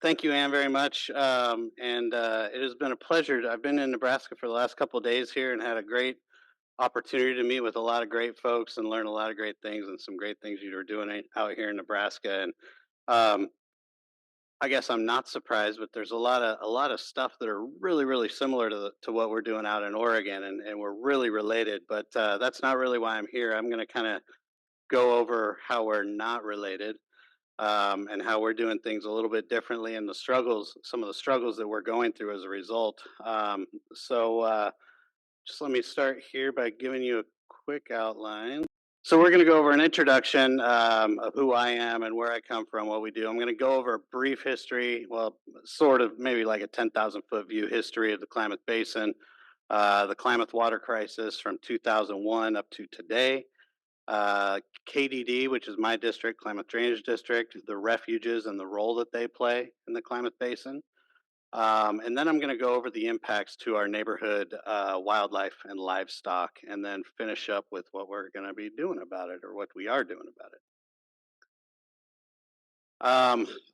Thank you, Ann, very much. And it has been a pleasure. I've been in Nebraska for the last couple of days here and had a great opportunity to meet with a lot of great folks and learn a lot of great things and some great things you are doing out here in Nebraska. And um, I guess I'm not surprised, but there's a lot of stuff that are really similar to what we're doing out in Oregon, and we're really related. But that's not really why I'm here. I'm going to kind of go over how we're not related, and how we're doing things a little bit differently, and some of the struggles that we're going through as a result. So just let me start here by giving you a quick outline. So we're going to go over an introduction of who I am and where I come from, what we do. I'm going to go over a brief history, well, sort of maybe like a 10,000-foot view history of the Klamath Basin, the Klamath water crisis from 2001 up to today, uh, KDD, which is my district, Klamath Drainage District, the refuges and the role that they play in the Klamath Basin. And then I'm going to go over the impacts to our neighborhood, wildlife and livestock, and then finish up with what we're going to be doing about it, or what we are doing about it.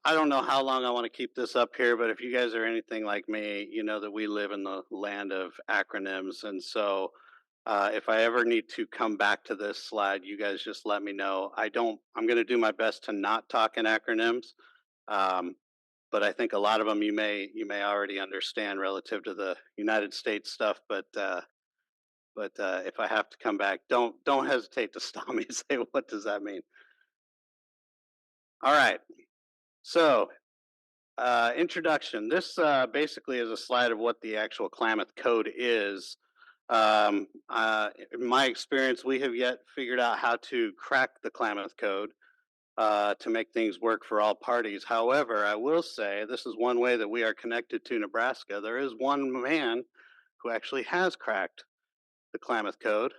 I don't know how long I want to keep this up here, but if you guys are anything like me, you know that we live in the land of acronyms. And so if I ever need to come back to this slide, you guys just let me know. I'm going to do my best to not talk in acronyms. Um, but I think a lot of them you may already understand relative to the United States stuff. But if I have to come back, don't hesitate to stop me and say, what does that mean? All right. So introduction. This basically is a slide of what the actual Klamath Code is. In my experience, we have yet figured out how to crack the Klamath Code to make things work for all parties. However, I will say this is one way that we are connected to Nebraska. There is one man who actually has cracked the Klamath Code.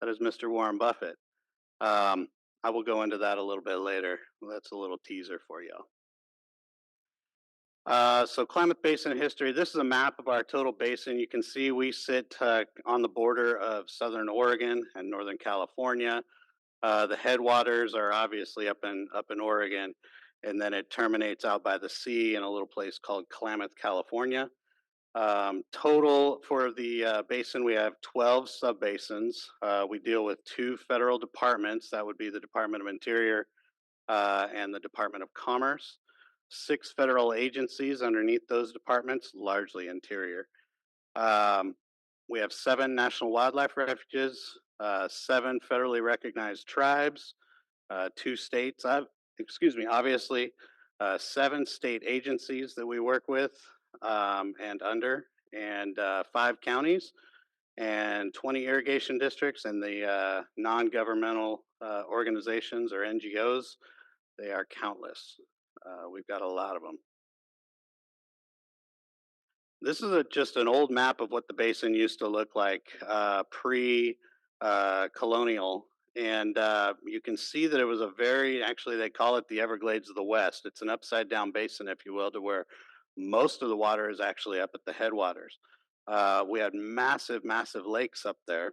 That is Mr. Warren Buffett. Um, I will go into that a little bit later. That's a little teaser for you. So Klamath Basin history. This is a map of our total basin. You can see we sit on the border of southern Oregon and northern California. The headwaters are obviously up in Oregon, and then it terminates out by the sea in a little place called Klamath, California. Total for the basin, we have 12 subbasins. We deal with two federal departments. That would be the Department of Interior and the Department of Commerce. Six federal agencies underneath those departments, largely interior. Um, we have seven national wildlife refuges, seven federally recognized tribes, two states, obviously, seven state agencies that we work with and under, and five counties, and 20 irrigation districts, and the non governmental organizations or NGOs. They are countless. We've got a lot of them. This is just an old map of what the basin used to look like pre colonial. And you can see that it was a actually, they call it the Everglades of the West. It's an upside down basin, if you will, to where most of the water is actually up at the headwaters. We had massive lakes up there.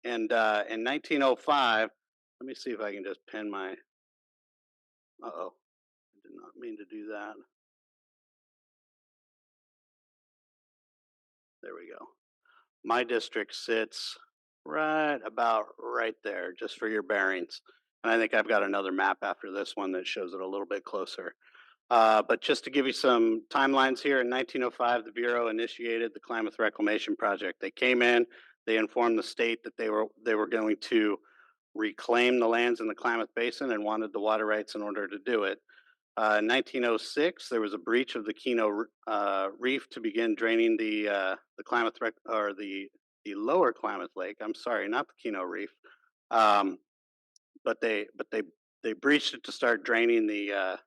And in 1905, let me see if I can just pin my. Uh oh, I did not mean to do that. There we go. My district sits right about right there, just for your bearings. And I think I've got another map after this one that shows it a little bit closer. But just to give you some timelines here, in 1905, the Bureau initiated the Klamath Reclamation Project. They came in, they informed the state that they were going to reclaim the lands in the Klamath Basin and wanted the water rights in order to do it. In 1906, there was a breach of the Keno Reef to begin draining the Klamath or the lower Klamath Lake. I'm sorry, not the Keno Reef, um, but they breached it to start draining the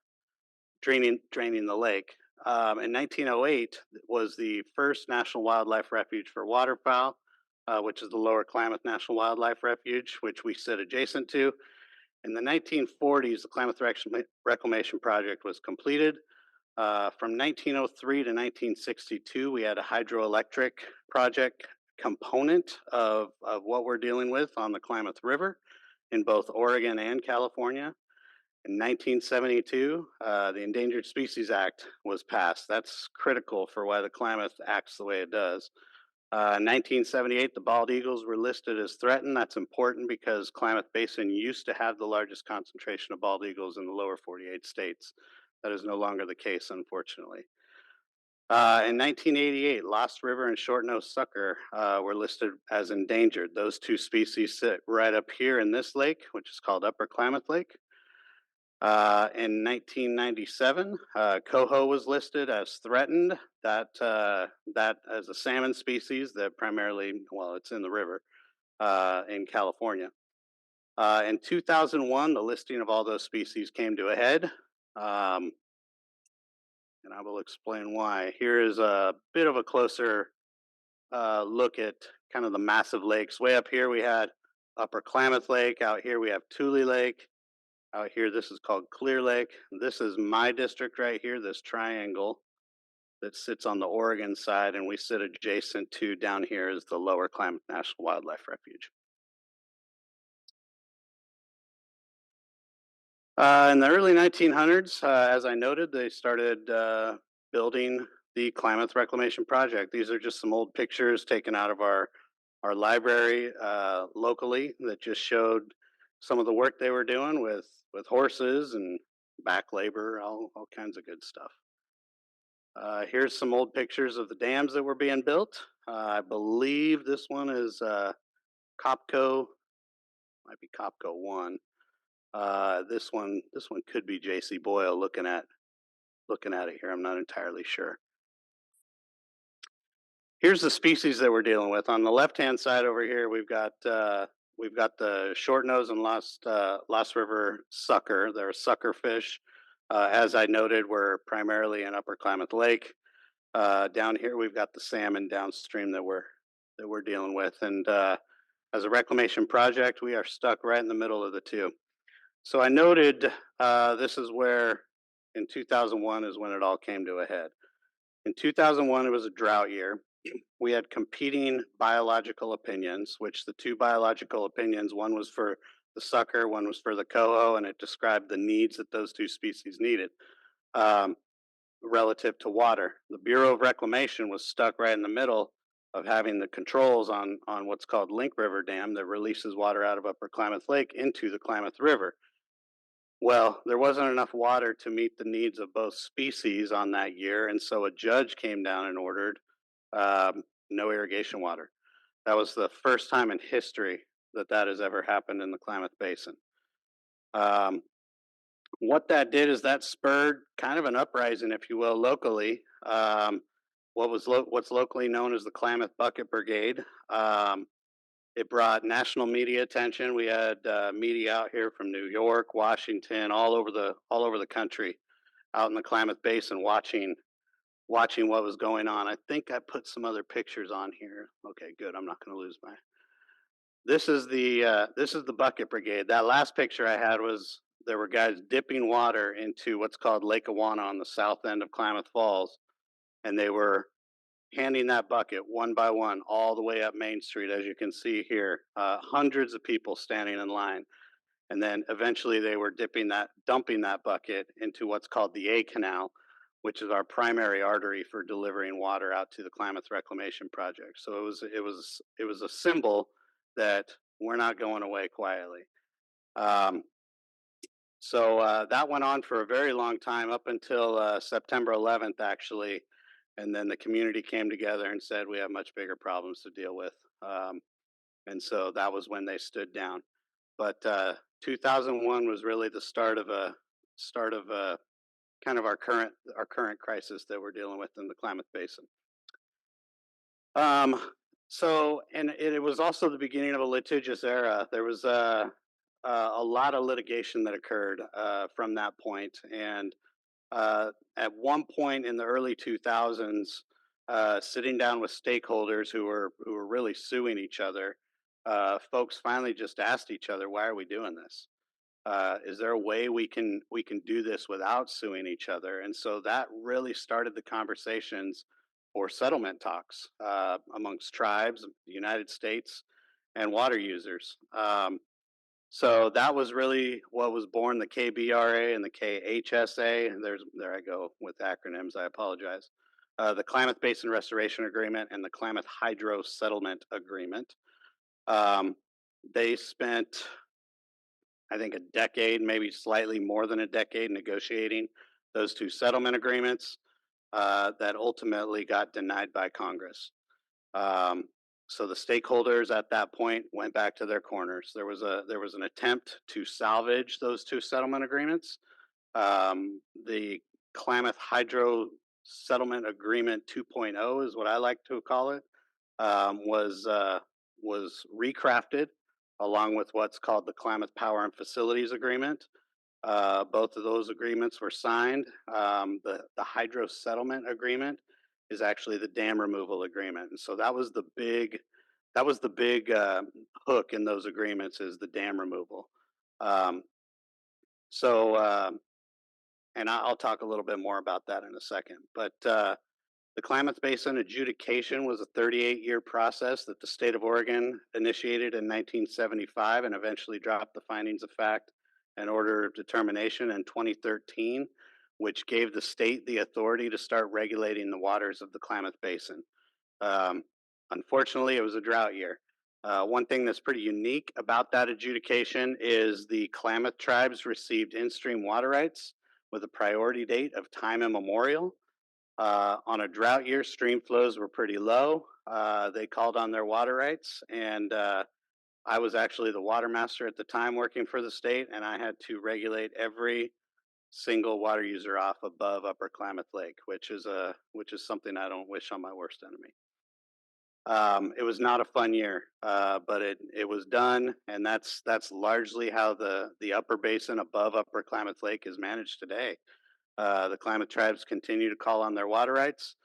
lake. In 1908 was the first national wildlife refuge for waterfowl, which is the Lower Klamath National Wildlife Refuge, which we sit adjacent to. In the 1940s, the Klamath Reclamation Project was completed. From 1903 to 1962, we had a hydroelectric project component of what we're dealing with on the Klamath River in both Oregon and California. In 1972, the Endangered Species Act was passed. That's critical for why the Klamath acts the way it does. 1978, the bald eagles were listed as threatened. That's important because Klamath Basin used to have the largest concentration of bald eagles in the lower 48 states. That is no longer the case, unfortunately. In 1988, Lost River and Short-nosed Sucker were listed as endangered. Those two species sit right up here in this lake, which is called Upper Klamath Lake. In 1997, coho was listed as threatened. That as a salmon species that primarily, well, it's in the river in California. In 2001, the listing of all those species came to a head, um, and I will explain why. Here is a bit of a closer look at kind of the massive lakes. Way up here, we had Upper Klamath Lake. Out here, we have Tule Lake. Out here, this is called Clear Lake. This is my district right here, this triangle that sits on the Oregon side, and we sit adjacent to down here is the Lower Klamath National Wildlife Refuge. In the early 1900s, as I noted, they started building the Klamath Reclamation Project. These are just some old pictures taken out of our library locally that just showed some of the work they were doing with horses and back labor, all kinds of good stuff. Here's some old pictures of the dams that were being built. I believe this one is Copco, might be Copco one. This one could be J.C. Boyle. Looking at it here, I'm not entirely sure. Here's the species that we're dealing with. On the left-hand side over here, we've got the short nose and Lost River sucker. They're a sucker fish. As I noted, we're primarily in Upper Klamath Lake. Down here, we've got the salmon downstream that we're dealing with, and as a reclamation project, we are stuck right in the middle of the two. So I noted this is where in 2001 is when it all came to a head. In 2001, it was a drought year. We had competing biological opinions, which the two biological opinions, one was for the sucker, one was for the coho, and it described the needs that those two species needed um, relative to water. The Bureau of Reclamation was stuck right in the middle of having the controls on what's called Link River Dam that releases water out of Upper Klamath Lake into the Klamath River. Well, there wasn't enough water to meet the needs of both species on that year, and so a judge came down and ordered no irrigation water. That was the first time in history that that has ever happened in the Klamath Basin. Um, what that did is that spurred kind of an uprising, if you will, locally. What's locally known as the Klamath Bucket Brigade. It brought national media attention. We had media out here from New York, Washington, all over the country, out in the Klamath Basin, watching what was going on. I think I put some other pictures on here. Okay, good. I'm not going to lose my. This is the bucket brigade. That last picture I had was there were guys dipping water into what's called Lake Awana on the south end of Klamath Falls, and they were handing that bucket one by one all the way up Main Street, as you can see here. Hundreds of people standing in line, and then eventually they were dumping that bucket into what's called the A Canal, which is our primary artery for delivering water out to the Klamath Reclamation Project. So it was a symbol that we're not going away quietly. Um, so that went on for a very long time, up until September 11th, actually, and then the community came together and said we have much bigger problems to deal with, and so that was when they stood down. But 2001 was really the start of kind of our current crisis that we're dealing with in the Klamath Basin. Um, and it was also the beginning of a litigious era. There was a lot of litigation that occurred from that point, and at one point in the early 2000s, sitting down with stakeholders who were really suing each other, folks finally just asked each other, "Why are we doing this? Is there a way we can do this without suing each other?" And so that really started the conversations for settlement talks amongst tribes, the United States, and water users. So that was really what was born the KBRA and the KHSA. And there I go with acronyms. I apologize. The Klamath Basin Restoration Agreement and the Klamath Hydro Settlement Agreement. Um, they spent, I think, a decade, maybe slightly more than a decade, negotiating those two settlement agreements that ultimately got denied by Congress. Um, so the stakeholders at that point went back to their corners. There was an attempt to salvage those two settlement agreements. The Klamath Hydro Settlement Agreement 2.0 is what I like to call it. Was recrafted along with what's called the Klamath Power and Facilities Agreement. Both of those agreements were signed. The hydro settlement agreement is actually the dam removal agreement, and so that was the big hook in those agreements is the dam removal. Um, so, and I'll talk a little bit more about that in a second. But the Klamath Basin adjudication was a 38-year process that the state of Oregon initiated in 1975 and eventually dropped the findings of fact and order of determination in 2013, which gave the state the authority to start regulating the waters of the Klamath Basin. Um, Unfortunately, it was a drought year. One thing that's pretty unique about that adjudication is the Klamath tribes received in-stream water rights with a priority date of time immemorial. On a drought year, stream flows were pretty low. They called on their water rights, and I was actually the water master at the time working for the state, and I had to regulate every single water user off above Upper Klamath Lake, which is something I don't wish on my worst enemy. It was not a fun year, but it was done, and that's largely how the upper basin above Upper Klamath Lake is managed today. The Klamath tribes continue to call on their water rights,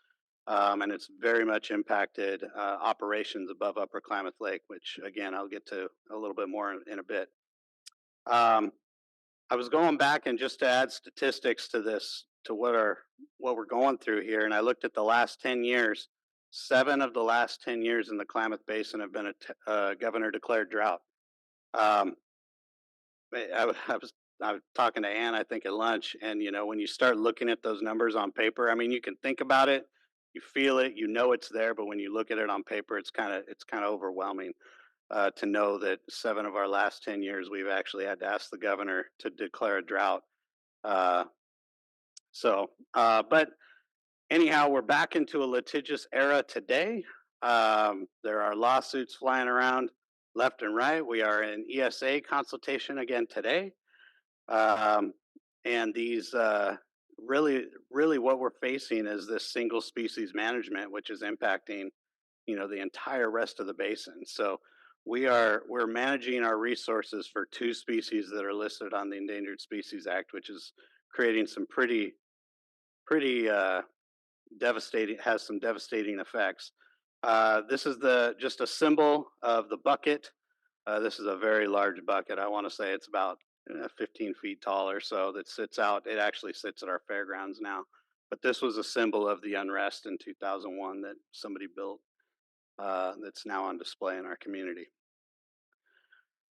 and it's very much impacted operations above Upper Klamath Lake, which again I'll get to a little bit more in a bit. Um, I was going back and just to add statistics to this, to what we're going through here, and I looked at the last 10 years. 7 of the last 10 years in the Klamath Basin have been a governor declared drought. Um, I was talking to Ann, I think, at lunch, and when you start looking at those numbers on paper, I mean, you can think about it, you feel it, you know it's there, but when you look at it on paper, it's kind of overwhelming to know that 7 of our last 10 years we've actually had to ask the governor to declare a drought. Uh, but anyhow, we're back into a litigious era today. There are lawsuits flying around left and right. We are in ESA consultation again today. Um, and these really what we're facing is this single species management, which is impacting, the entire rest of the basin. So we're managing our resources for two species that are listed on the Endangered Species Act, which is creating some pretty devastating has some devastating effects. This is the just a symbol of the bucket. This is a very large bucket. I want to say it's about 15 feet tall or so that sits out. It actually sits at our fairgrounds now. But this was a symbol of the unrest in 2001 that somebody built that's now on display in our community.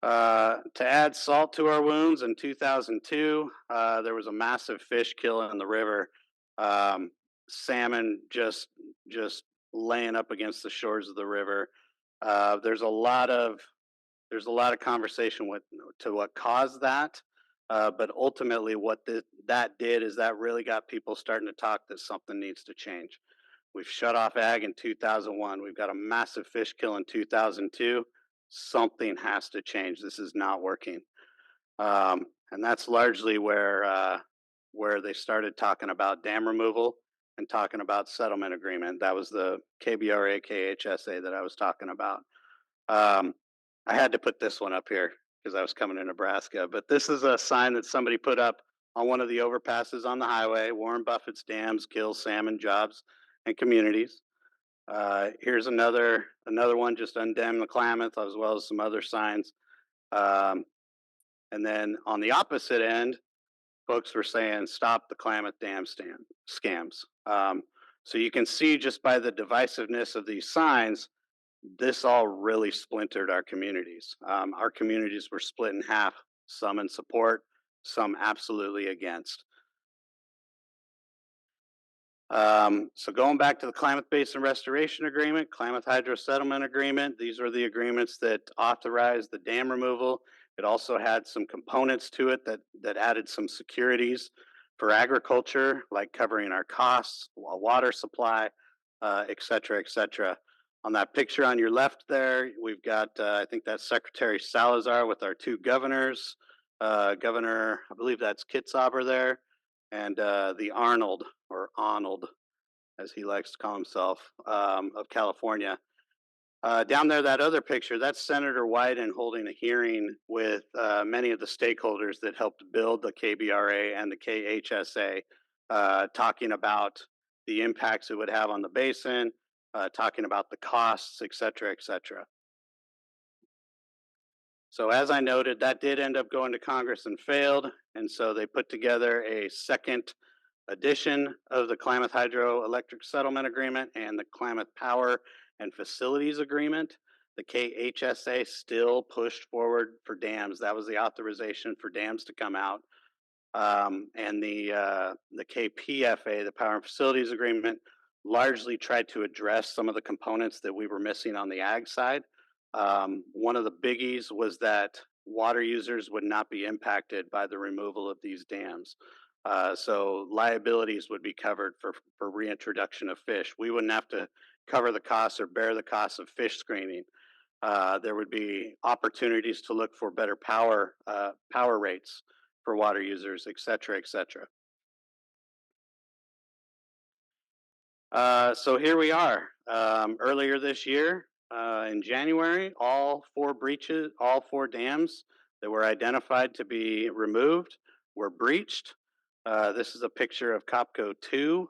To add salt to our wounds, in 2002, there was a massive fish kill in the river. Um, Salmon just laying up against the shores of the river. There's a lot of conversation to what caused that, but ultimately, what that did is that really got people starting to talk that something needs to change. We've shut off ag in 2001. We've got a massive fish kill in 2002. Something has to change. This is not working, and that's largely where they started talking about dam removal and talking about settlement agreement. That was the KBRA KHSA that I was talking about. Um, I had to put this one up here because I was coming to Nebraska, but this is a sign that somebody put up on one of the overpasses on the highway. Warren Buffett's dams kill salmon, jobs, and communities. Here's another one, just undam the Klamath, as well as some other signs. Um, and then on the opposite end, folks were saying, "Stop the Klamath dam scams." So you can see just by the divisiveness of these signs This all really splintered our communities. Our communities were split in half, some in support, some absolutely against. So going back to the Klamath Basin Restoration Agreement, Klamath Hydro Settlement Agreement, these were the agreements that authorized the dam removal. It also had some components to it that added some securities for agriculture, like covering our costs, a water supply, et cetera, et cetera. On that picture on your left there, we've got, I think that's Secretary Salazar with our two governors. Governor, I believe that's Kitzhaber there, and the Arnold or Arnold, as he likes to call himself, of California. Down there, that other picture, that's Senator Wyden holding a hearing with many of the stakeholders that helped build the KBRA and the KHSA, talking about the impacts it would have on the basin, talking about the costs, et cetera, et cetera. So, as I noted, that did end up going to Congress and failed. And so they put together a second edition of the Klamath Hydroelectric Settlement Agreement and the Klamath Power and Facilities Agreement. The KHSA still pushed forward for dams. That was the authorization for dams to come out. And the KPFA, the Power and Facilities Agreement, largely tried to address some of the components that we were missing on the ag side. One of the biggies was that water users would not be impacted by the removal of these dams. So liabilities would be covered for reintroduction of fish. We wouldn't have to cover the costs or bear the costs of fish screening. There would be opportunities to look for better power rates for water users, et cetera, et cetera. So here we are. Earlier this year, in January, all four dams that were identified to be removed were breached. This is a picture of Copco 2,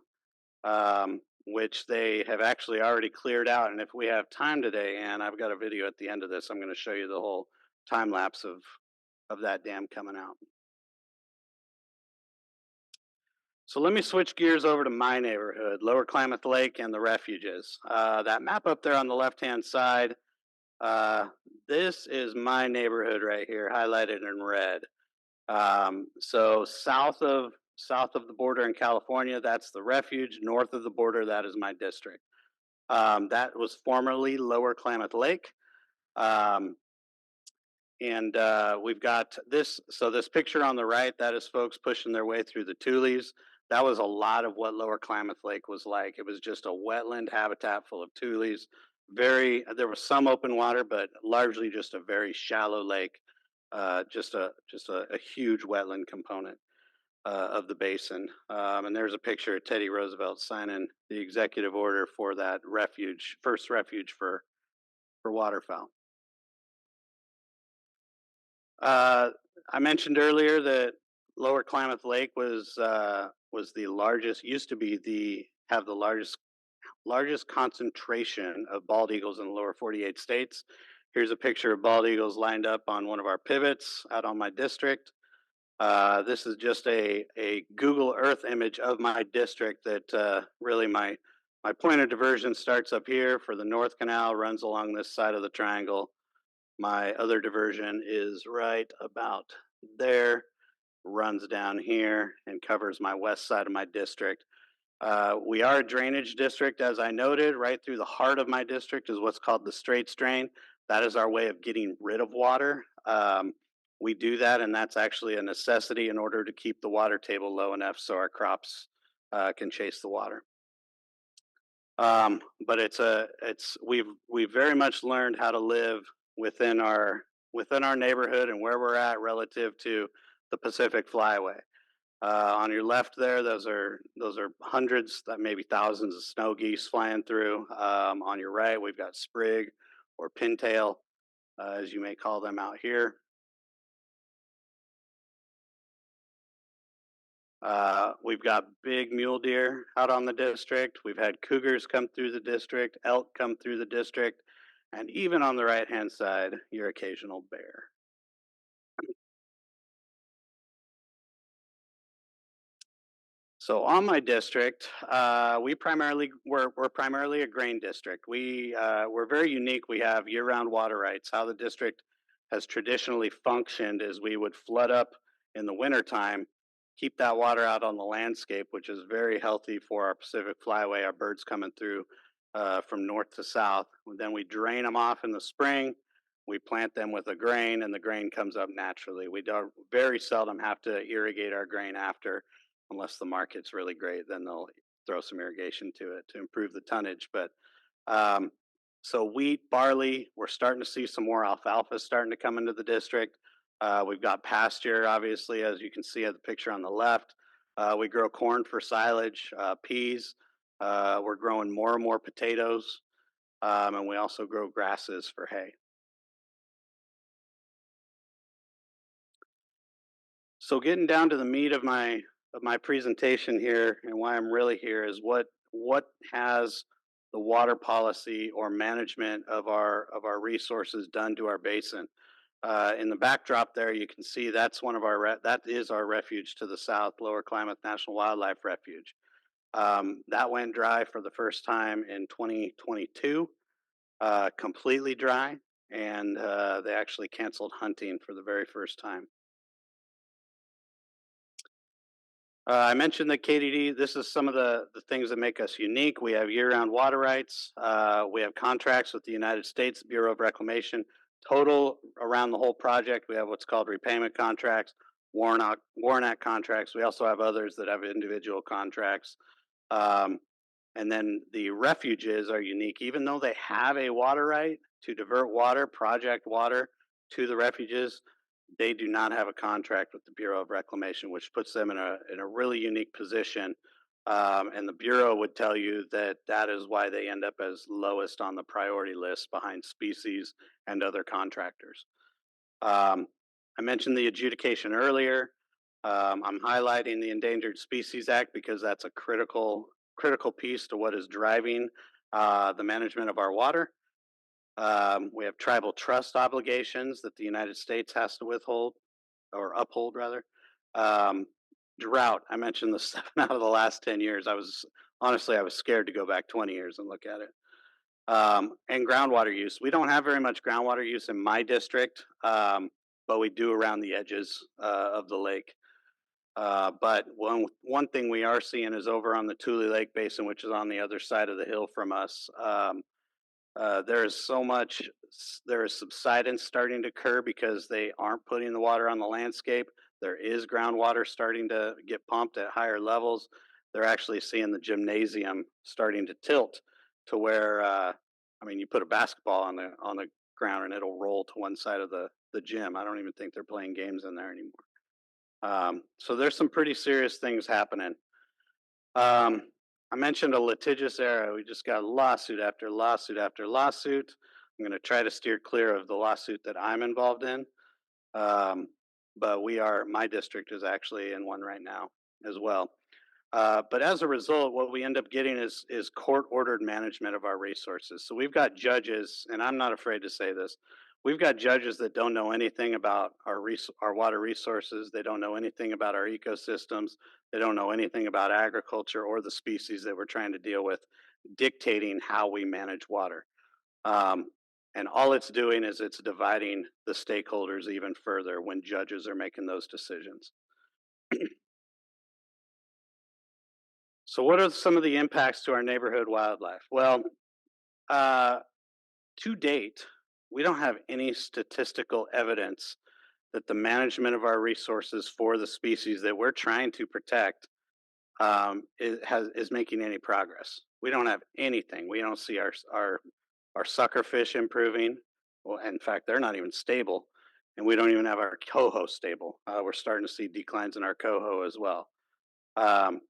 which they have actually already cleared out. And if we have time today, and I've got a video at the end of this, I'm going to show you the whole time lapse of that dam coming out. So let me switch gears over to my neighborhood, Lower Klamath Lake and the refuges. That map up there on the left-hand side, uh, this is my neighborhood right here, highlighted in red. So south of the border in California, that's the refuge. North of the border, that is my district. That was formerly Lower Klamath Lake. Um, and we've got this. So this picture on the right, that is folks pushing their way through the tules. That was a lot of what Lower Klamath Lake was like. It was just a wetland habitat full of tules. There was some open water, but largely just a very shallow lake. Just a huge wetland component of the basin. And there's a picture of Teddy Roosevelt signing the executive order for that first refuge for waterfowl. Uh, I mentioned earlier that Lower Klamath Lake was the largest, used to be the have the largest concentration of bald eagles in the lower 48 states. Here's a picture of bald eagles lined up on one of our pivots out on my district. This is just a Google Earth image of my district that really my point of diversion starts up here for the North Canal, runs along this side of the triangle. My other diversion is right about there, runs down here, and covers my west side of my district. We are a drainage district, as I noted. Right through the heart of my district is what's called the Straits Drain. That is our way of getting rid of water. We do that, and that's actually a necessity in order to keep the water table low enough so our crops can chase the water. But we've very much learned how to live within our within our neighborhood and where we're at relative to the Pacific Flyway. On your left there, those are hundreds, maybe thousands of snow geese flying through. On your right, we've got sprig or pintail, as you may call them out here. We've got big mule deer out on the district. We've had cougars come through the district, elk come through the district, and even on the right hand side, your occasional bear. So on my district, we're primarily a grain district. We're very unique. We have year-round water rights. How the district has traditionally functioned is we would flood up in the wintertime, keep that water out on the landscape, which is very healthy for our Pacific Flyway, our birds coming through from north to south. Then we drain them off in the spring. We plant them with a grain, and the grain comes up naturally. We don't very seldom have to irrigate our grain after, unless the market's really great, then they'll throw some irrigation to it to improve the tonnage. But um, so wheat, barley, we're starting to see some more alfalfa starting to come into the district. We've got pasture, obviously, as you can see at the picture on the left. We grow corn for silage, peas. We're growing more and more potatoes, and we also grow grasses for hay. So getting down to the meat of my presentation here and why I'm really here is what has the water policy or management of our resources done to our basin. In the backdrop there, you can see that's one of that is our refuge to the south, Lower Klamath National Wildlife Refuge. That went dry for the first time in 2022, completely dry, and they actually canceled hunting for the very first time. I mentioned the KDD. This is some of the things that make us unique. We have year-round water rights. We have contracts with the United States Bureau of Reclamation. Total around the whole project, we have what's called repayment contracts, Warrant contracts. We also have others that have individual contracts. Um, and then the refuges are unique, even though they have a water right to divert water, project water to the refuges. They do not have a contract with the Bureau of Reclamation, which puts them in a really unique position. And the Bureau would tell you that that is why they end up as lowest on the priority list behind species and other contractors. Um, I mentioned the adjudication earlier. I'm highlighting the Endangered Species Act because that's a critical piece to what is driving the management of our water. We have tribal trust obligations that the United States has to withhold or uphold, rather. Um, Drought. I mentioned the 7 out of the last 10 years. I was scared to go back 20 years and look at it. And groundwater use. We don't have very much groundwater use in my district, but we do around the edges of the lake. But one thing we are seeing is over on the Tule Lake Basin, which is on the other side of the hill from us. There is so much, there is subsidence starting to occur because they aren't putting the water on the landscape. There is groundwater starting to get pumped at higher levels. They're actually seeing the gymnasium starting to tilt to where, I mean, you put a basketball on the ground and it'll roll to one side of the gym. I don't even think they're playing games in there anymore. So there's some pretty serious things happening. Um, I mentioned a litigious era. We just got lawsuit after lawsuit after lawsuit. I'm going to try to steer clear of the lawsuit that I'm involved in. Um, but my district is actually in one right now as well. But as a result, what we end up getting is court ordered management of our resources. So we've got judges, and I'm not afraid to say this. We've got judges that don't know anything about our water resources. They don't know anything about our ecosystems. They don't know anything about agriculture or the species that we're trying to deal with, dictating how we manage water. Um, and all it's doing is it's dividing the stakeholders even further when judges are making those decisions. So, what are some of the impacts to our neighborhood wildlife? Well, uh, to date, we don't have any statistical evidence that the management of our resources for the species that we're trying to protect is making any progress. We don't have anything. We don't see our sucker fish improving. Well, in fact, they're not even stable, and we don't even have our coho stable. We're starting to see declines in our coho as well. Um,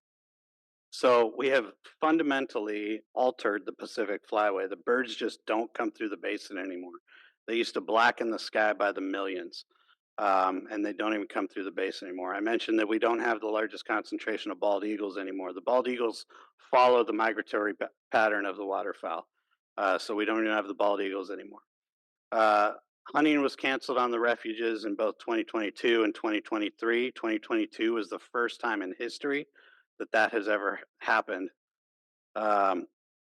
so we have fundamentally altered the Pacific Flyway. The birds just don't come through the basin anymore. They used to blacken the sky by the millions, and they don't even come through the basin anymore. I mentioned that we don't have the largest concentration of bald eagles anymore. The bald eagles follow the migratory pattern of the waterfowl, so we don't even have the bald eagles anymore. Uh, Hunting was canceled on the refuges in both 2022 and 2023. 2022 was the first time in history that that has ever happened. Um,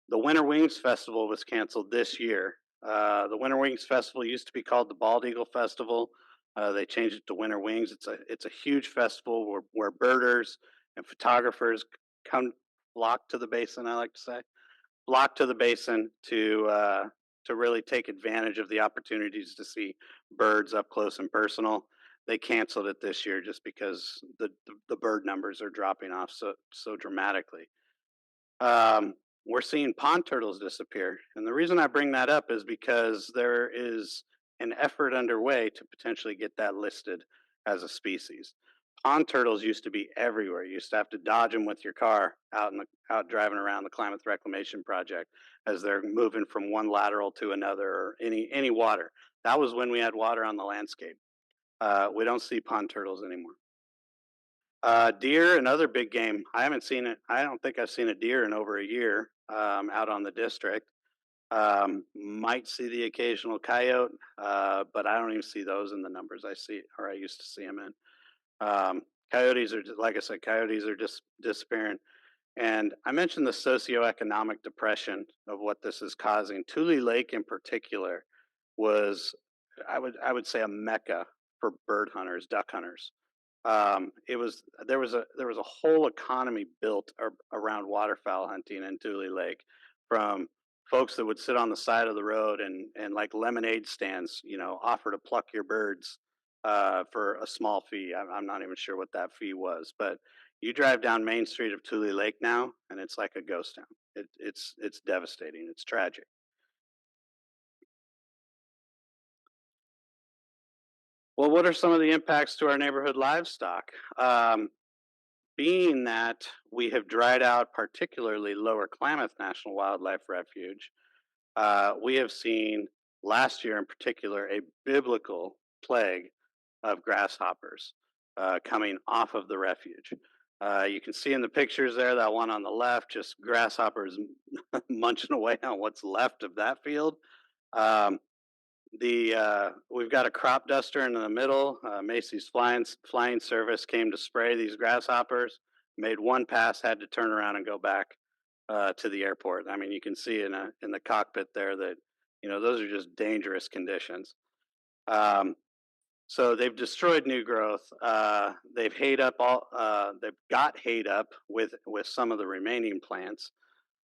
the Winter Wings Festival was canceled this year. The Winter Wings Festival used to be called the Bald Eagle Festival. They changed it to Winter Wings. It's a huge festival where birders and photographers come flock to the basin. I like to say flock to the basin to really take advantage of the opportunities to see birds up close and personal. They canceled it this year just because the bird numbers are dropping off so dramatically. um, we're seeing pond turtles disappear. And the reason I bring that up is because there is an effort underway to potentially get that listed as a species. Pond turtles used to be everywhere. You used to have to dodge them with your car out driving around the Klamath Reclamation Project as they're moving from one lateral to another or any water. That was when we had water on the landscape. We don't see pond turtles anymore. Deer and other big game. I haven't seen it. I don't think I've seen a deer in over a year out on the district. Might see the occasional coyote, but I don't even see those in the numbers I see or I used to see them in. Coyotes are, like I said, coyotes are just disappearing. And I mentioned the socioeconomic depression of what this is causing. Tule Lake, in particular, was I would say a mecca for bird hunters, duck hunters. It was there was a whole economy built around waterfowl hunting in Tule Lake, from folks that would sit on the side of the road and like lemonade stands, offer to pluck your birds for a small fee. I'm not even sure what that fee was, but you drive down Main Street of Tule Lake now, and it's like a ghost town. It's devastating. It's tragic. Well, what are some of the impacts to our neighborhood livestock? Being that we have dried out, particularly Lower Klamath National Wildlife Refuge, we have seen last year in particular a biblical plague of grasshoppers coming off of the refuge. You can see in the pictures there, that one on the left, just grasshoppers munching away on what's left of that field. Um, the we've got a crop duster in the middle. Macy's flying service came to spray these grasshoppers. Made one pass, had to turn around and go back to the airport. I mean, you can see in the cockpit there that those are just dangerous conditions. Um, so they've destroyed new growth. They've hayed up all. They've got hayed up with some of the remaining plants.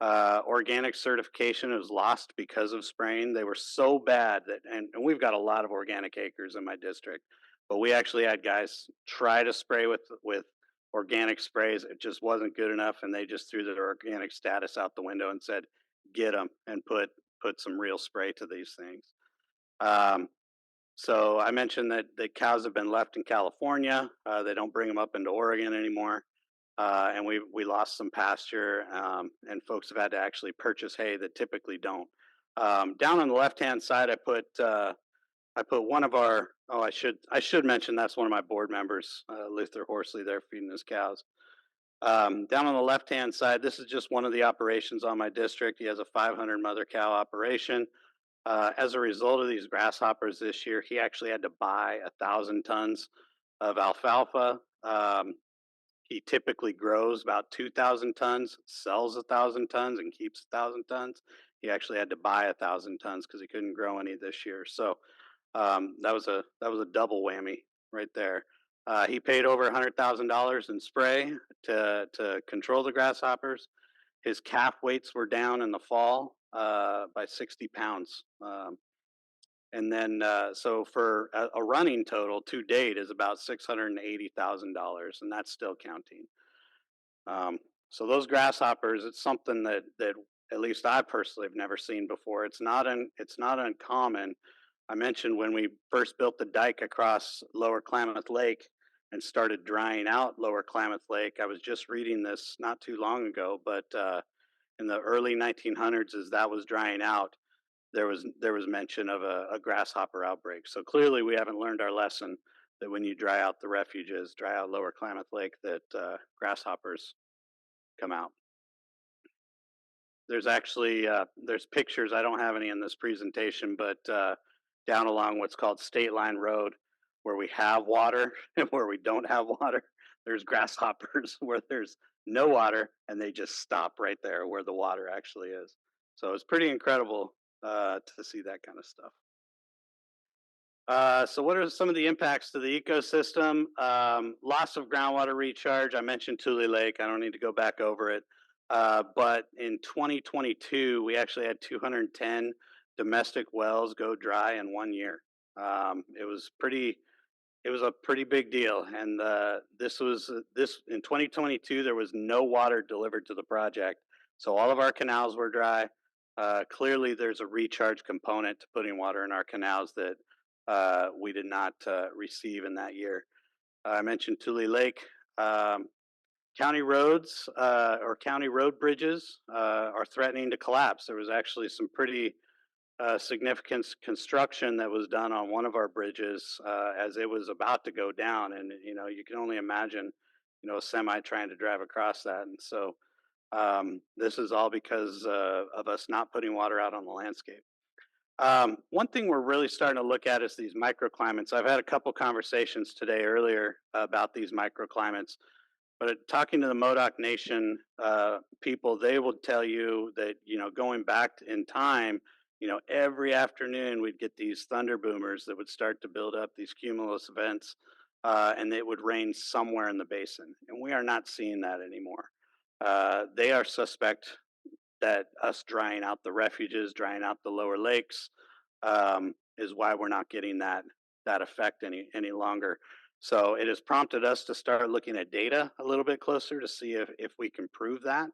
Organic certification was lost because of spraying. They were so bad and we've got a lot of organic acres in my district, but we actually had guys try to spray with organic sprays. It just wasn't good enough, and they just threw their organic status out the window and said, "Get them and put some real spray to these things." Um, so I mentioned that the cows have been left in California. They don't bring them up into Oregon anymore, and we lost some pasture, and folks have had to actually purchase hay that typically don't. Down on the left hand side, I put one of our. Oh, I should mention that's one of my board members, Luther Horsley. There feeding his cows. Down on the left hand side, this is just one of the operations on my district. He has a 500 mother cow operation. As a result of these grasshoppers this year, he actually had to buy 1,000 tons of alfalfa. He typically grows about 2,000 tons, sells 1,000 tons, and keeps 1,000 tons. He actually had to buy 1,000 tons because he couldn't grow any this year. So that was a double whammy right there. He paid over $100,000 in spray to control the grasshoppers. His calf weights were down in the fall by 60 pounds. And then, so for a running total to date is about $680,000, and that's still counting. So those grasshoppers, it's something that at least I personally have never seen before. It's not uncommon. I mentioned when we first built the dike across Lower Klamath Lake and started drying out Lower Klamath Lake. I was just reading this not too long ago, but in the early 1900s, as that was drying out, there was mention of a grasshopper outbreak. So clearly, we haven't learned our lesson that when you dry out the refuges, dry out Lower Klamath Lake, that grasshoppers come out. There's pictures. I don't have any in this presentation, but down along what's called State Line Road, where we have water and where we don't have water, there's grasshoppers where there's no water and they just stop right there where the water actually is. So it's pretty incredible to see that kind of stuff. So, what are some of the impacts to the ecosystem? Loss of groundwater recharge. I mentioned Tule Lake. I don't need to go back over it. But in 2022, we actually had 210 domestic wells go dry in 1 year. It was pretty. It was a pretty big deal, and this in 2022. There was no water delivered to the project, so all of our canals were dry. Clearly, there's a recharge component to putting water in our canals that we did not receive in that year. I mentioned Tule Lake. Um, County roads or county road bridges are threatening to collapse. There was actually some pretty significant construction that was done on one of our bridges as it was about to go down, and you can only imagine, a semi trying to drive across that, and so this is all because of us not putting water out on the landscape. One thing we're really starting to look at is these microclimates. I've had a couple conversations today earlier about these microclimates, but talking to the Modoc Nation people, they will tell you that going back in time, every afternoon we'd get these thunder boomers that would start to build up these cumulus events, and it would rain somewhere in the basin, and we are not seeing that anymore. They are suspect that us drying out the refuges, drying out the lower lakes, is why we're not getting that effect any longer. So it has prompted us to start looking at data a little bit closer to see if we can prove that.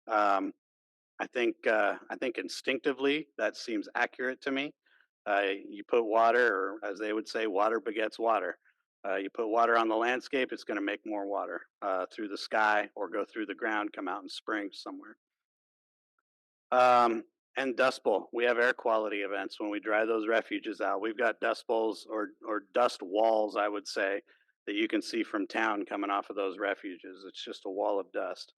Um, I think instinctively that seems accurate to me. You put water, or as they would say, water begets water. You put water on the landscape, it's going to make more water through the sky or go through the ground, come out in spring somewhere. Um, and Dust Bowl. We have air quality events when we dry those refuges out. We've got dust bowls or dust walls, I would say, that you can see from town coming off of those refuges. It's just a wall of dust.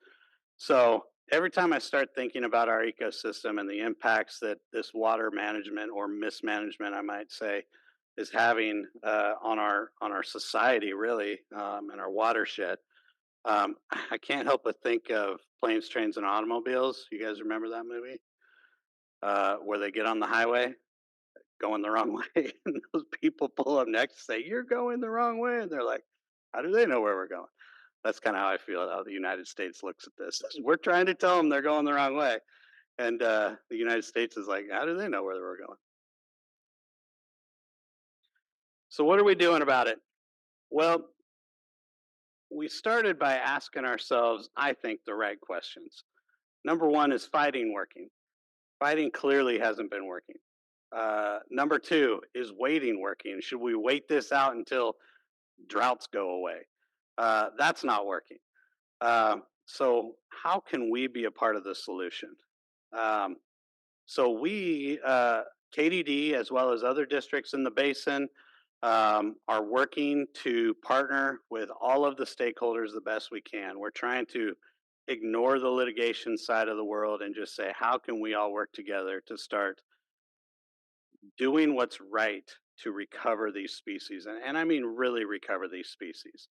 So every time I start thinking about our ecosystem and the impacts that this water management or mismanagement, I might say, is having on our society, really, and our watershed, I can't help but think of Planes, Trains, and Automobiles. You guys remember that movie? Where they get on the highway going the wrong way, and those people pull up next and say, "You're going the wrong way," and they're like, "How do they know where we're going?" That's kind of how I feel how the United States looks at this. We're trying to tell them they're going the wrong way, and the United States is like, "How do they know where we're going?" So what are we doing about it? Well, we started by asking ourselves, I think, the right questions. Number one, is fighting working? Fighting clearly hasn't been working. Number two, is waiting working? Should we wait this out until droughts go away? That's not working. So, how can we be a part of the solution? Um, KDD, as well as other districts in the basin, are working to partner with all of the stakeholders the best we can. We're trying to ignore the litigation side of the world and just say, how can we all work together to start doing what's right to recover these species, and I mean really recover these species.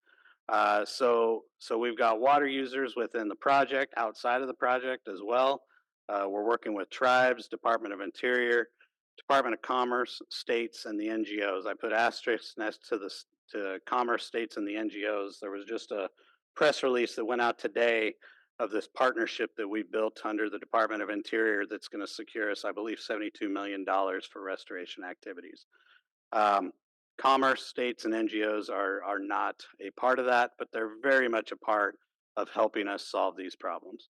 So we've got water users within the project, outside of the project as well. We're working with tribes, Department of Interior, Department of Commerce, states, and the NGOs. I put asterisks next to commerce, states, and the NGOs. There was just a press release that went out today of this partnership that we built under the Department of Interior that's going to secure us, I believe, $72 million for restoration activities. Um, Commerce, states, and NGOs are not a part of that, but they're very much a part of helping us solve these problems.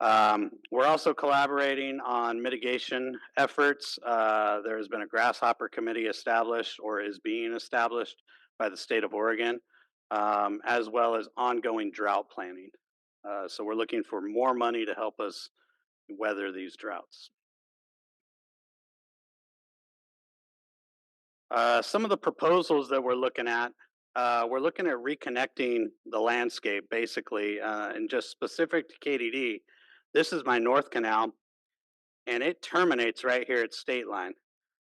We're also collaborating on mitigation efforts. There has been a grasshopper committee established or is being established by the state of Oregon, as well as ongoing drought planning. So we're looking for more money to help us weather these droughts. Some of the proposals that we're looking at reconnecting the landscape basically, and just specific to KDD. This is my North Canal, and it terminates right here at State Line.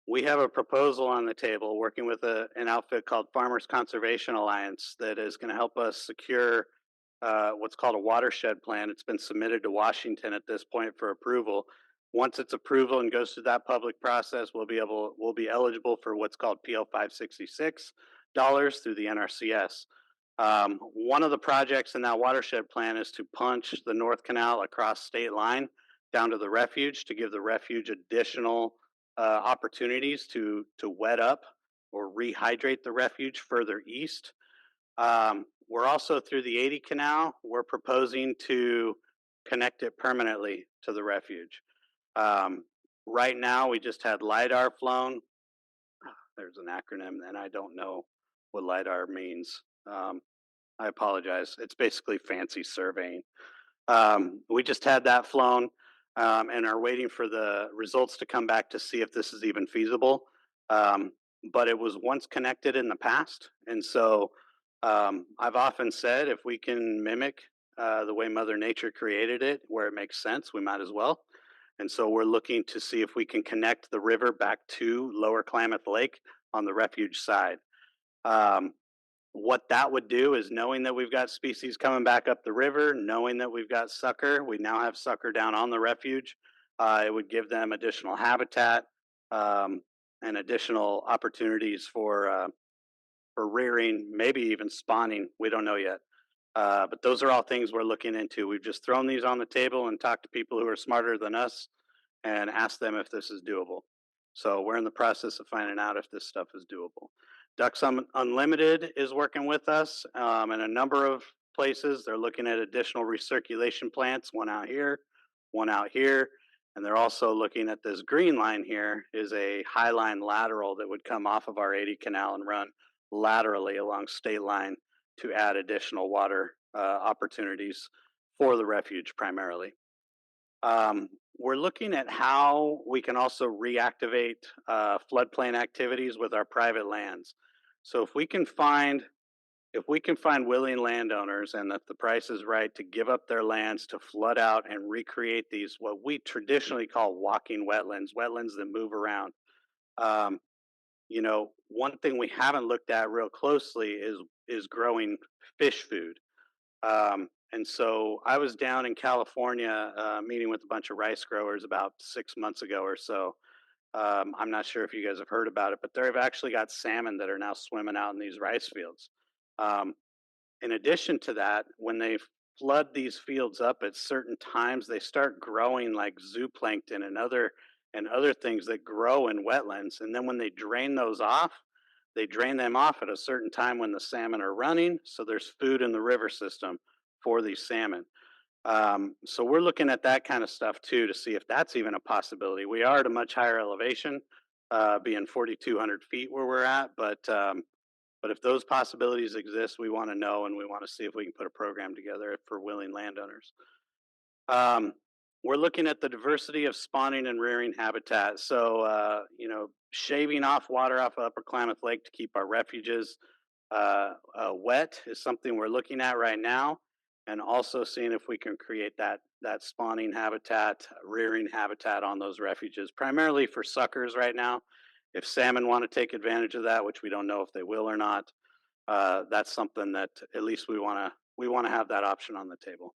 We have a proposal on the table working with an outfit called Farmers Conservation Alliance that is going to help us secure what's called a watershed plan. It's been submitted to Washington at this point for approval. Once it's approval and goes through that public process, we'll be eligible for what's called PL 566 dollars through the NRCS. One of the projects in that watershed plan is to punch the North Canal across state line down to the refuge to give the refuge additional opportunities to wet up or rehydrate the refuge further east. We're also through the 80 canal. We're proposing to connect it permanently to the refuge. Um, right now, we just had LIDAR flown. There's an acronym, and I don't know what LIDAR means. I apologize. It's basically fancy surveying. We just had that flown and are waiting for the results to come back to see if this is even feasible. Um, but it was once connected in the past. And so I've often said if we can mimic the way Mother Nature created it, where it makes sense, we might as well. And so we're looking to see if we can connect the river back to Lower Klamath Lake on the refuge side. Um, what that would do is knowing that we've got species coming back up the river, knowing that we've got sucker, we now have sucker down on the refuge. It would give them additional habitat um, and additional opportunities for rearing, maybe even spawning. We don't know yet. But those are all things we're looking into. We've just thrown these on the table and talked to people who are smarter than us and asked them if this is doable. So we're in the process of finding out if this stuff is doable. Ducks Unlimited is working with us in a number of places. They're looking at additional recirculation plants, one out here, one out here. And they're also looking at this green line here is a high line lateral that would come off of our 80 canal and run laterally along state line to add additional water opportunities for the refuge primarily. Um, we're looking at how we can also reactivate floodplain activities with our private lands. So if we can find willing landowners and if the price is right to give up their lands to flood out and recreate these what we traditionally call walking wetlands, wetlands that move around. Um, one thing we haven't looked at real closely is growing fish food. And so I was down in California meeting with a bunch of rice growers about 6 months ago or so. I'm not sure if you guys have heard about it, but they've actually got salmon that are now swimming out in these rice fields. Um, in addition to that, when they flood these fields up at certain times, they start growing like zooplankton and other things that grow in wetlands. And then when they drain those off, they drain them off at a certain time when the salmon are running. So there's food in the river system for these salmon. So we're looking at that kind of stuff too to see if that's even a possibility. We are at a much higher elevation, being 4,200 feet where we're at, but if those possibilities exist, we want to know and we want to see if we can put a program together for willing landowners. Um, we're looking at the diversity of spawning and rearing habitat. So, shaving off water off of Upper Klamath Lake to keep our refuges wet is something we're looking at right now, and also seeing if we can create that spawning habitat, rearing habitat on those refuges, primarily for suckers right now. If salmon want to take advantage of that, which we don't know if they will or not, that's something that at least we want to have that option on the table.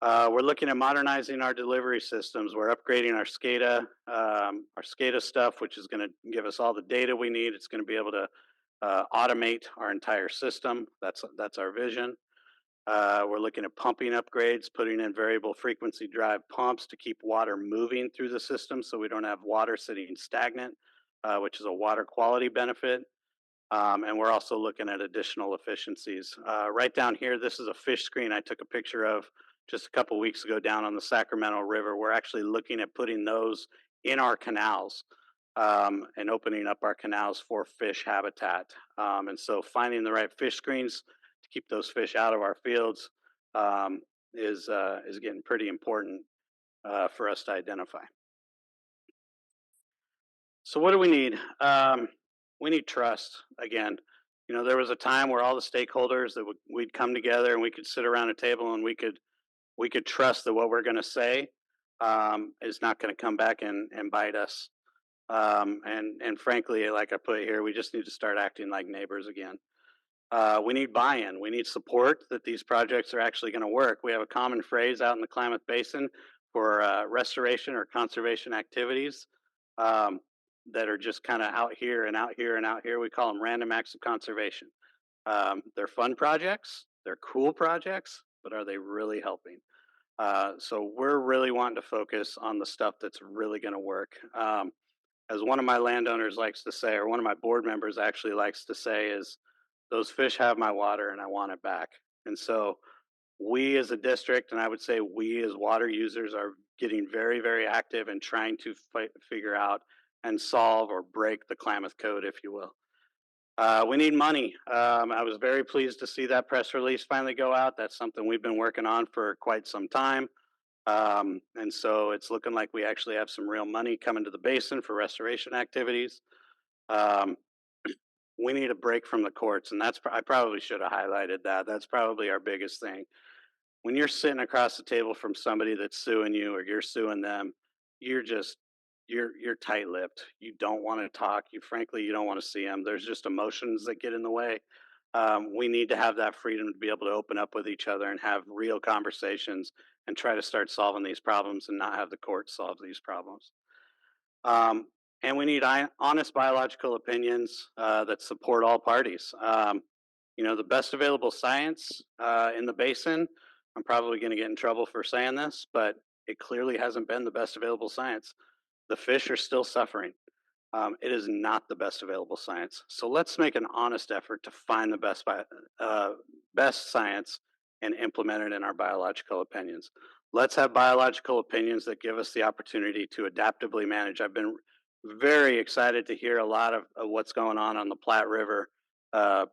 We're looking at modernizing our delivery systems. We're upgrading our SCADA stuff, which is going to give us all the data we need. It's going to be able to automate our entire system. That's our vision. We're looking at pumping upgrades, putting in variable frequency drive pumps to keep water moving through the system, so we don't have water sitting stagnant, which is a water quality benefit. And we're also looking at additional efficiencies. Right down here, this is a fish screen I took a picture of just a couple weeks ago down on the Sacramento River. We're actually looking at putting those in our canals and opening up our canals for fish habitat. And so finding the right fish screens to keep those fish out of our fields um, is getting pretty important for us to identify. So what do we need? We need trust again. There was a time where all the stakeholders that we'd come together and we could sit around a table and we could trust that what we're going to say is not going to come back and bite us. And frankly, like I put here, we just need to start acting like neighbors again. We need buy-in. We need support that these projects are actually going to work. We have a common phrase out in the Klamath Basin for restoration or conservation activities um, that are just kind of out here and out here and out here. We call them random acts of conservation. They're fun projects. They're cool projects, but are they really helping? So we're really wanting to focus on the stuff that's really going to work. As one of my landowners likes to say, or one of my board members actually likes to say, is those fish have my water and I want it back. And so we as a district, and I would say we as water users, are getting very, very active in trying to figure out and solve or break the Klamath Code, if you will. We need money. I was very pleased to see that press release finally go out. That's something we've been working on for quite some time. And so it's looking like we actually have some real money coming to the basin for restoration activities. Um, we need a break from the courts, and I probably should have highlighted that. That's probably our biggest thing. When you're sitting across the table from somebody that's suing you or you're suing them, you're just you're tight-lipped. You don't want to talk. You don't want to see them. There's just emotions that get in the way. We need to have that freedom to be able to open up with each other and have real conversations and try to start solving these problems and not have the courts solve these problems. Um, and we need honest biological opinions that support all parties. The best available science in the basin, I'm probably going to get in trouble for saying this, but it clearly hasn't been the best available science. The fish are still suffering. It is not the best available science. So let's make an honest effort to find the best science and implement it in our biological opinions. Let's have biological opinions that give us the opportunity to adaptively manage. I've been very excited to hear a lot of what's going on the Platte River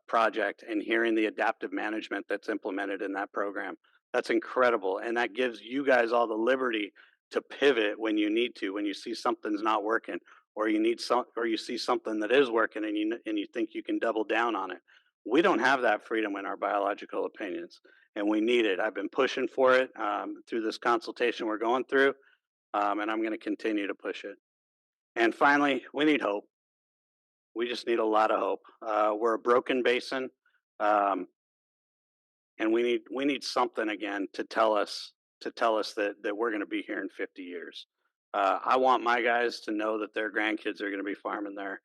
project and hearing the adaptive management that's implemented in that program. That's incredible. And that gives you guys all the liberty to pivot when you need to, when you see something's not working or you see something that is working and you think you can double down on it. We don't have that freedom in our biological opinions, and we need it. I've been pushing for it through this consultation we're going through, and I'm going to continue to push it. And finally, we need hope. We just need a lot of hope. We're a broken basin, um, and we need something again to tell us that we're going to be here in 50 years. I want my guys to know that their grandkids are going to be farming their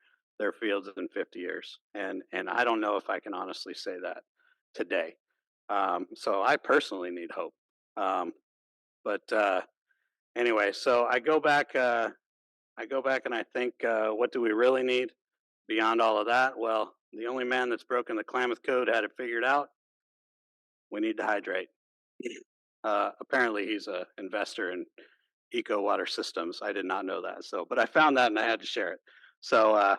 fields in 50 years, and I don't know if I can honestly say that today. So I personally need hope. Um, but anyway, so I go back and I think, what do we really need beyond all of that? Well, the only man that's broken the Klamath Code had it figured out. We need to hydrate. Apparently, he's an investor in eco water systems. I did not know that. So, but I found that and I had to share it. So,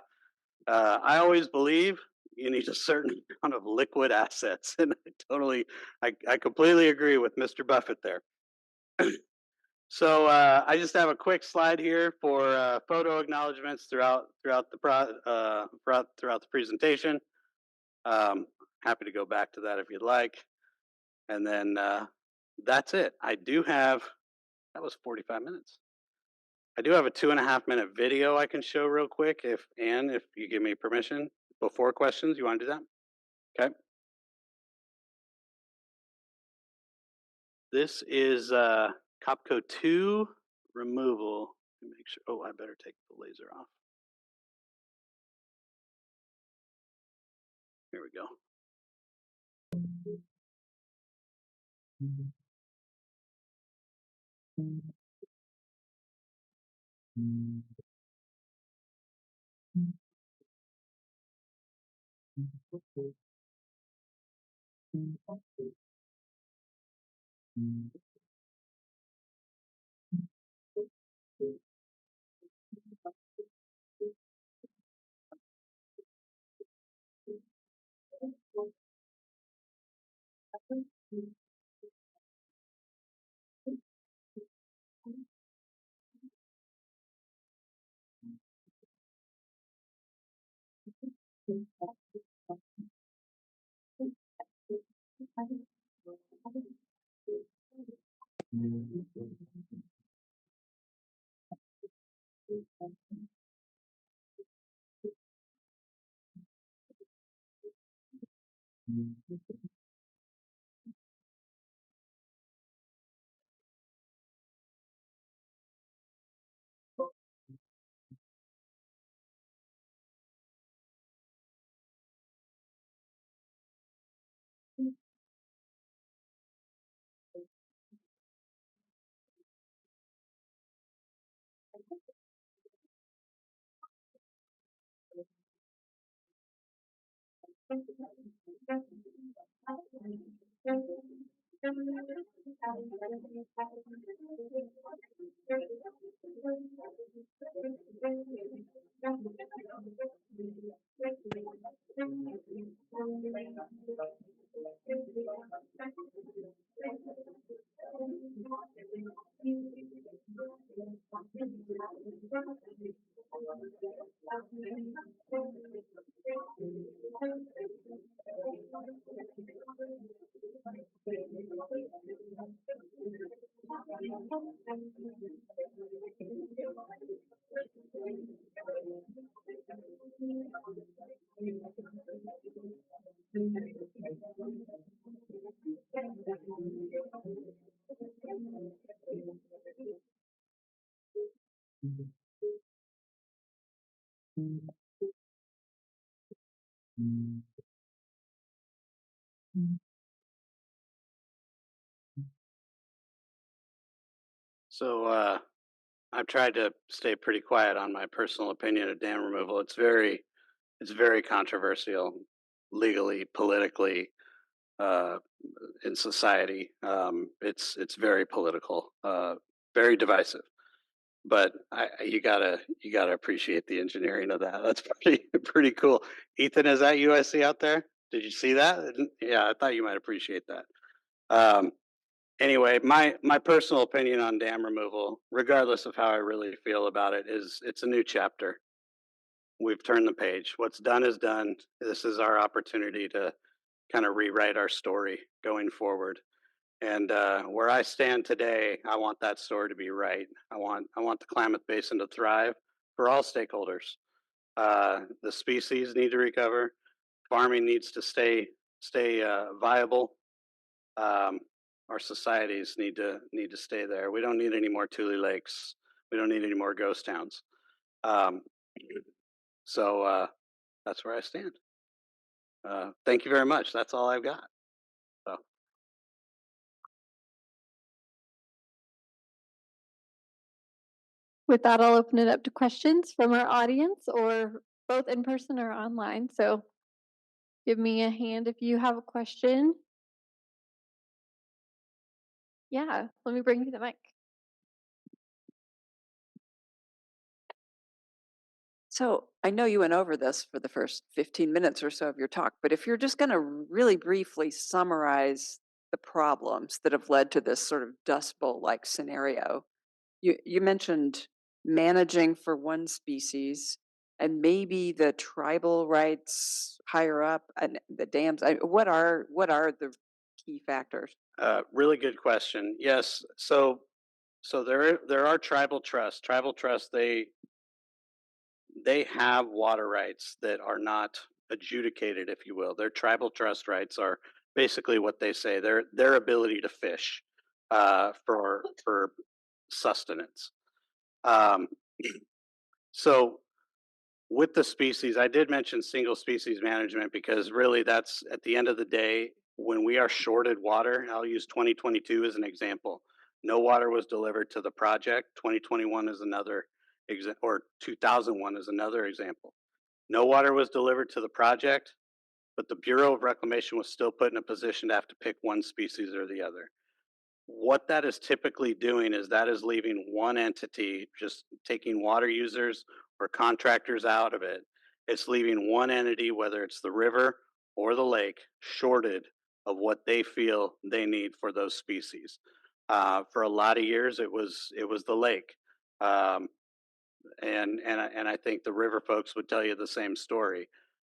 I always believe you need a certain amount of liquid assets, and I completely agree with Mr. Buffett there. So I just have a quick slide here for photo acknowledgments throughout the presentation. Um, Happy to go back to that if you'd like, and then that's it. That was 45 minutes. I do have a 2.5 minute video I can show real quick if you give me permission before questions. You want to do that? Okay. This is Copco 2 removal. Let me make sure. Oh, I better take the laser off. Here we go. So I've tried to stay pretty quiet on my personal opinion of dam removal. It's very controversial, legally, politically, uh, in society. It's very political, very divisive. But you gotta appreciate the engineering of that. That's pretty pretty cool. Ethan, is that you I see out there? Did you see that? Yeah, I thought you might appreciate that. Um, anyway, my personal opinion on dam removal, regardless of how I really feel about it, is it's a new chapter. We've turned the page. What's done is done. This is our opportunity to kind of rewrite our story going forward. And where I stand today, I want that story to be right. I want the Klamath Basin to thrive for all stakeholders. The species need to recover. Farming needs to stay viable. Um, our societies need to stay there. We don't need any more Tule Lakes. We don't need any more ghost towns. Um, so that's where I stand. Thank you very much. That's all I've got. So. With that, I'll open it up to questions from our audience or both in person or online. So give me a hand if you have a question. Yeah, let me bring you the mic. So I know you went over this for the first 15 minutes or so of your talk, but if you're just going to really briefly summarize the problems that have led to this sort of dust bowl like scenario, you mentioned managing for one species and maybe the tribal rights higher up and the dams. What are the key factors? Really good question. Yes. So there are tribal trusts. Tribal trusts they have water rights that are not adjudicated, if you will. Their tribal trust rights are basically what they say. Their ability to fish for sustenance. Um, so with the species, I did mention single species management because really that's at the end of the day, when we are shorted water, I'll use 2022 as an example. No water was delivered to the project. 2021 is another or 2001 is another example. No water was delivered to the project, but the Bureau of Reclamation was still put in a position to have to pick one species or the other. What that is typically doing is that is leaving one entity, just taking water users or contractors out of it. It's leaving one entity, whether it's the river or the lake, shorted of what they feel they need for those species. For a lot of years, it was the lake, um, and I think the river folks would tell you the same story.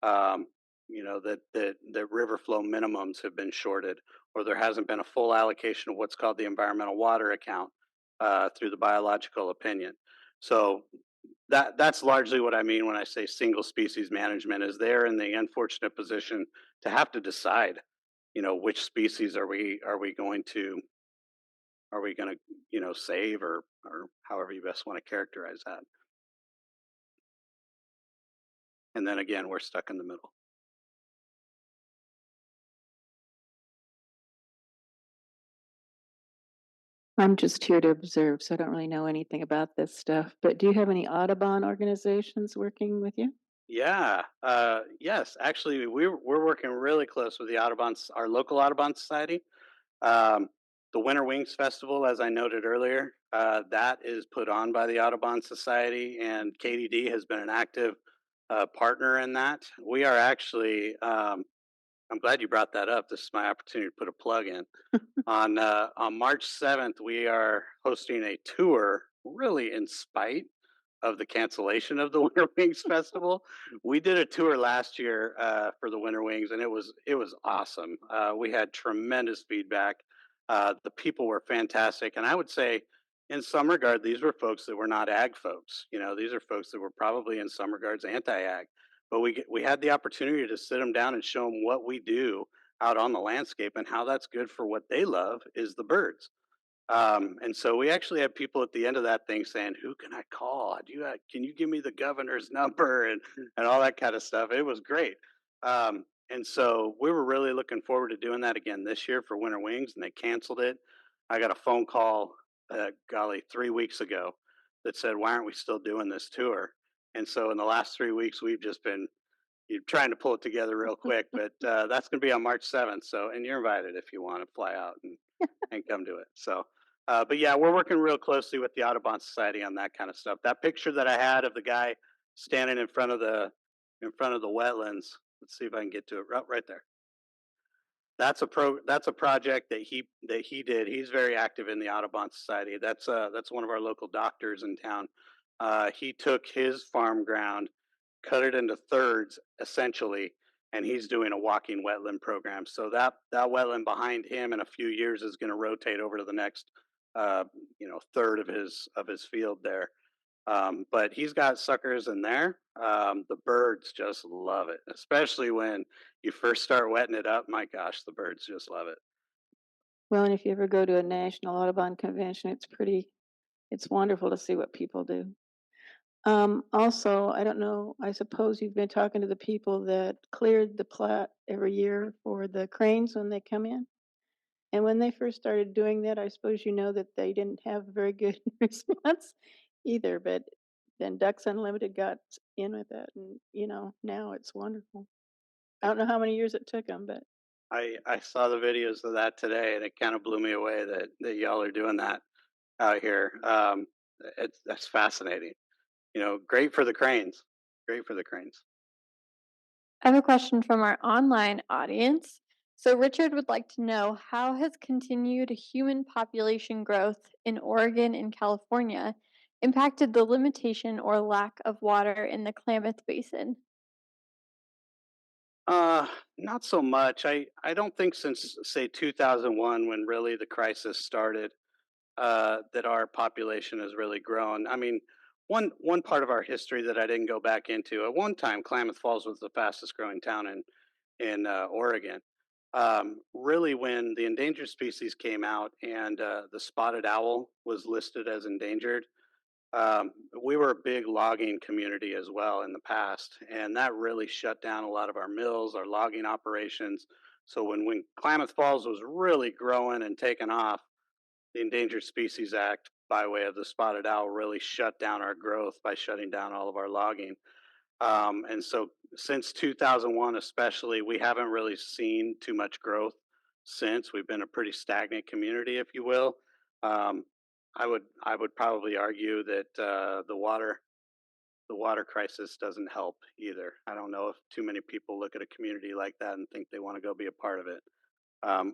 Um, you know that river flow minimums have been shorted, or there hasn't been a full allocation of what's called the environmental water account through the biological opinion. So That's largely what I mean when I say single species management is they're in the unfortunate position to have to decide, which species are we going to save or however you best want to characterize that. And then again, we're stuck in the middle. I'm just here to observe, so I don't really know anything about this stuff. But do you have any Audubon organizations working with you? Yeah. Yes. Actually, we're working really close with the Audubon, our local Audubon Society. Um, the Winter Wings Festival, as I noted earlier, that is put on by the Audubon Society, and KDD has been an active partner in that. We are actually. I'm glad you brought that up. This is my opportunity to put a plug in. On March 7th, we are hosting a tour, really in spite of the cancellation of the Winter Wings Festival. We did a tour last year for the Winter Wings, and it was awesome. We had tremendous feedback. The people were fantastic, and I would say, in some regard, these were folks that were not ag folks. These are folks that were probably in some regards anti-ag, but we had the opportunity to sit them down and show them what we do out on the landscape and how that's good for what they love is the birds. And so we actually had people at the end of that thing saying, "Who can I call? Can you give me the governor's number and all that kind of stuff?" It was great. And so we were really looking forward to doing that again this year for Winter Wings, and they canceled it. I got a phone call, golly, 3 weeks ago that said, "Why aren't we still doing this tour?" And so in the last 3 weeks, we've just been you're trying to pull it together real quick, but that's going to be on March 7th. So, and you're invited if you want to fly out and come to it. So, but yeah, we're working real closely with the Audubon Society on that kind of stuff. That picture that I had of the guy standing in front of the wetlands. Let's see if I can get to it. Right there. That's a project that he did. He's very active in the Audubon Society. That's one of our local doctors in town. He took his farm ground, cut it into thirds essentially, and he's doing a walking wetland program. So that wetland behind him in a few years is going to rotate over to the next third of his field there. But he's got suckers in there. The birds just love it, especially when you first start wetting it up. My gosh, the birds just love it. Well, and if you ever go to a national Audubon convention, it's wonderful to see what people do. Also, I don't know, I suppose you've been talking to the people that cleared the plat every year for the cranes when they come in. And when they first started doing that, I suppose you know that they didn't have a very good response either. But then Ducks Unlimited got in with it, and now it's wonderful. I don't know how many years it took them, but I saw the videos of that today, and it kind of blew me away that y'all are doing that out here. That's fascinating. Great for the cranes. Great for the cranes. I have a question from our online audience. So Richard would like to know, how has continued human population growth in Oregon and California impacted the limitation or lack of water in the Klamath Basin? Not so much. I don't think since say 2001 when really the crisis started that our population has really grown. I mean, one part of our history that I didn't go back into. At one time, Klamath Falls was the fastest growing town in Oregon. Really, when the endangered species came out and the spotted owl was listed as endangered, we were a big logging community as well in the past, and that really shut down a lot of our mills, our logging operations. So when Klamath Falls was really growing and taking off, the Endangered Species Act, by way of the spotted owl, really shut down our growth by shutting down all of our logging. And so since 2001, especially, we haven't really seen too much growth since. We've been a pretty stagnant community, if you will. Um, I would probably argue that the water crisis doesn't help either. I don't know if too many people look at a community like that and think they want to go be a part of it.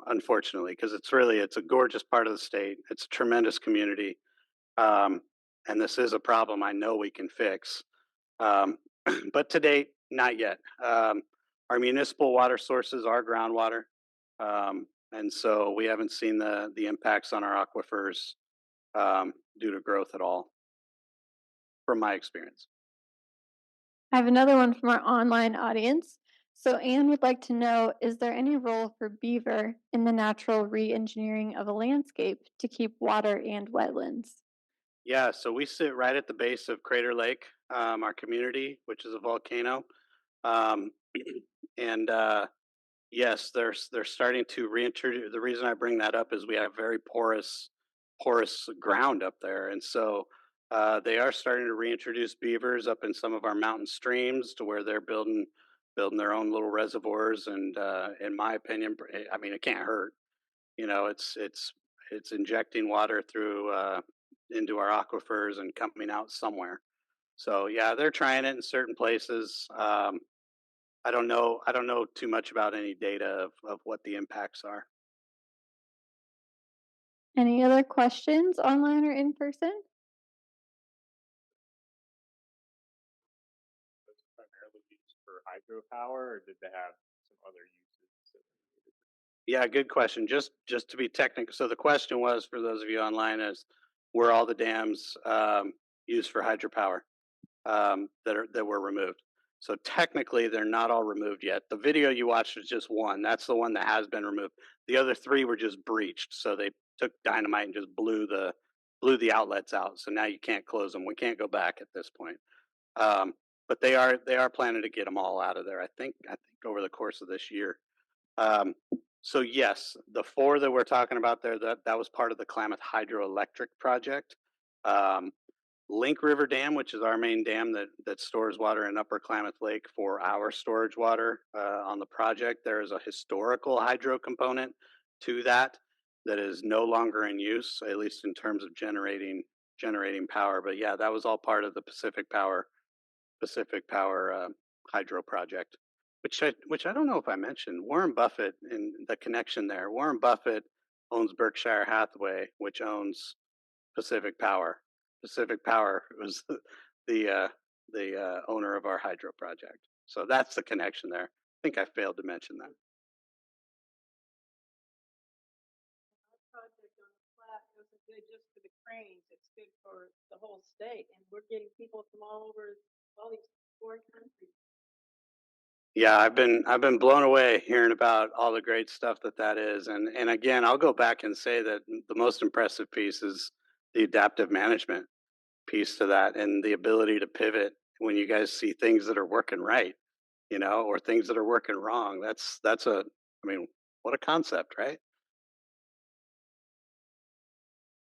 Unfortunately, because it's a gorgeous part of the state. It's a tremendous community, um, and this is a problem I know we can fix. Um, but to date, not yet. Our municipal water sources are groundwater, and so we haven't seen the impacts on our aquifers due to growth at all. from my experience. I have another one from our online audience. So Anne would like to know, is there any role for beaver in the natural re-engineering of a landscape to keep water and wetlands? Yeah, so we sit right at the base of Crater Lake, our community, which is a volcano. Um, and yes, they're starting to reintroduce. The reason I bring that up is we have very porous ground up there, and so they are starting to reintroduce beavers up in some of our mountain streams to where they're building their own little reservoirs. And in my opinion, I mean, it can't hurt. You know, it's injecting water through into our aquifers and coming out somewhere. So yeah, they're trying it in certain places. I don't know too much about any data of what the impacts are. Any other questions online or in person? Was primarily used for hydropower, or did they have some other uses that were needed? Yeah, good question. Just to be technical, so the question was for those of you online is were all the dams used for hydropower that were removed? So technically, they're not all removed yet. The video you watched is just one. That's the one that has been removed. The other three were just breached. So they took dynamite and just blew the outlets out. So now you can't close them. We can't go back at this point. Um, but they are planning to get them all out of there. I think over the course of this year. Um, so yes, the four that we're talking about there, that was part of the Klamath hydroelectric project. Um, Link River Dam, which is our main dam that stores water in Upper Klamath Lake for our storage water on the project. There is a historical hydro component to that that is no longer in use, at least in terms of generating power. But yeah, that was all part of the Pacific Power hydro project, which I don't know if I mentioned. Warren Buffett and the connection there. Warren Buffett owns Berkshire Hathaway, which owns Pacific Power. Pacific Power was the owner of our hydro project. So that's the connection there. I think I failed to mention that. Project on the flat wasn't good just for the cranes, it's good for the whole state, and we're getting people from all over, all these foreign countries. Yeah, I've been blown away hearing about all the great stuff that is, and again, I'll go back and say that the most impressive piece is the adaptive management piece to that, and the ability to pivot when you guys see things that are working right, or things that are working wrong. That's I mean, what a concept, right?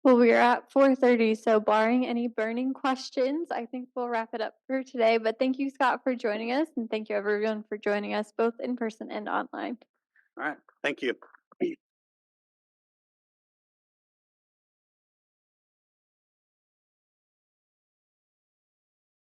Well, we are at 4:30, so barring any burning questions, I think we'll wrap it up for today. But thank you, Scott, for joining us, and thank you everyone for joining us both in person and online. All right, thank you.